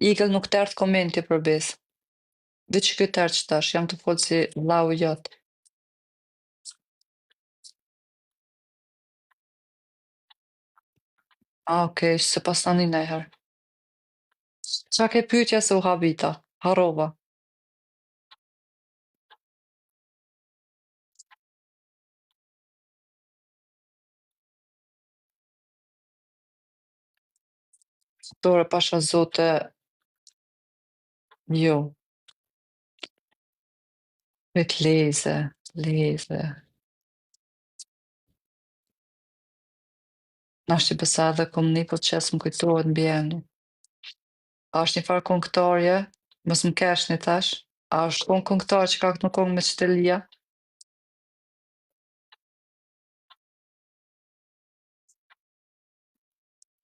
Igël nuk tërtë komenti për besë. Veç që këtë tërtë që tash, jam të folë si vllau i jotë. Okej, se pas tani nejher. Qa ke pyetja se u habita? Harova. Dore pasha zote, jo. Vetë leze, leze. Nashti besa edhe kom një po qes më kujtohet në bjeni. A është një farë këngëtarje, mos më kesh një tash. A është këngëtar që ka këtë në këngë me qëtëlia?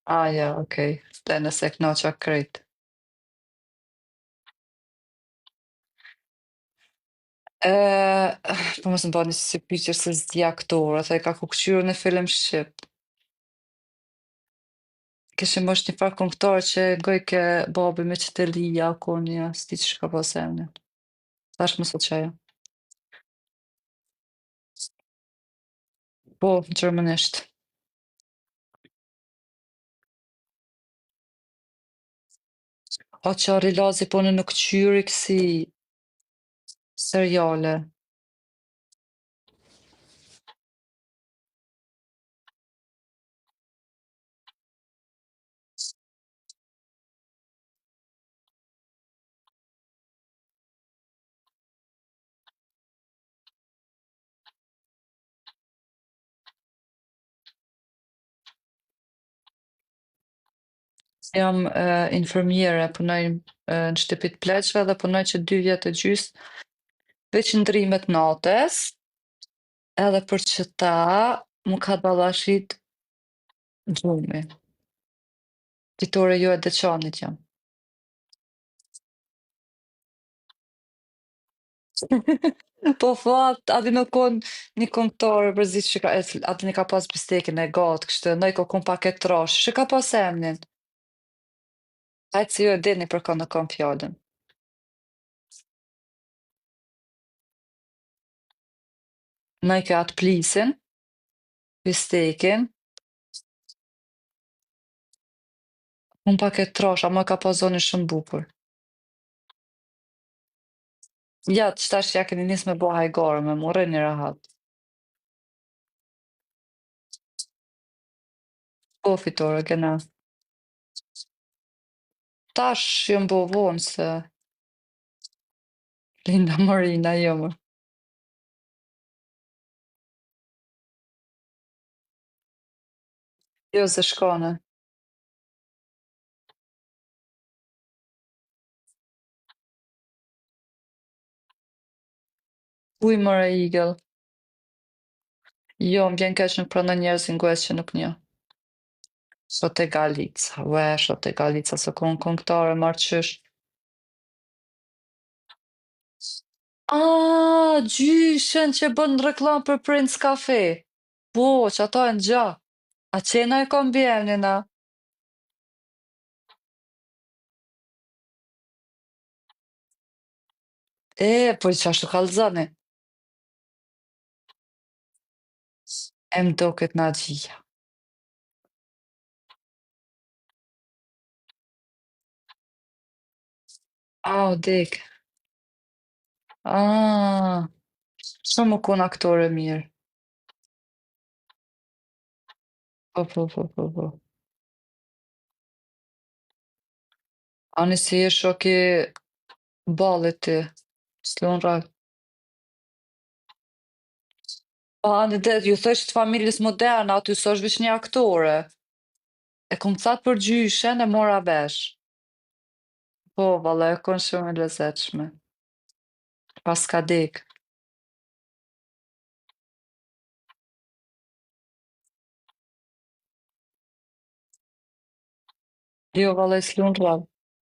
A, ja, okej. Dhe nëse knoqa krejt. E, po mos më bani si pyetje se s'di aktorë, e ka kukqyrë në film shqip. Kishim është një farë këngëtar që goj ke babi me qëtëlia, konja, s'di që ka pas emnin. Tash më sot qaja. Po, gjermanisht. O qari lazi po në këqyri kësi seriale. Jam infermiere, punoj në shtëpi të pleqve dhe punoj që 2 vjet e gjys, veç ndrimet natës, edhe për që ta mu ka dallashit gjumi. Ditore jo e deçanit jam. Po fat, aty nuk kon një këngëtare përzit që ka, aty një ka pas bistekin e gatë, kështë, ndaj ko kon pak e trash, që ka pas emnin. Hajtë si ju e dini për kënë në kam fjallën. Ndaj ke atë plisin, bistekin, un pak e trash, ama ka pas zonin shumë bukur. Ja, që tash ja keni nis me bo hajgare, me more një rahat. Po, fitore, kena. Tash jëm bo vonë se Linda Marina, jo më. Jo, se shkone. Uj, mëre igëll. Jo, më vjen keq nuk pranoj njerëz ngujës që nuk njoh. Sot e Galica, ue, sot e Galica, se kon këngëtare marrë qysh. Gjyshen që bën reklam për Prince Cafe. Po, që ato e në gja. A qena e kom bjemnin, a? Po i qashtu kallëzani. E më doket na gjia. O dek. Shumë më kon aktore mirë. Po, po, po, po, po. Ani si je shoki ballit ti. S'lun rak. Po, ani det, ju thësht familjes moderne, aty s'osh veç një aktore. E kom thatë për gjyshen e mora vesh. Po, valla, e kon shumë e lezetshme. Pas ka dek. Jo, valla, i s'lun rak.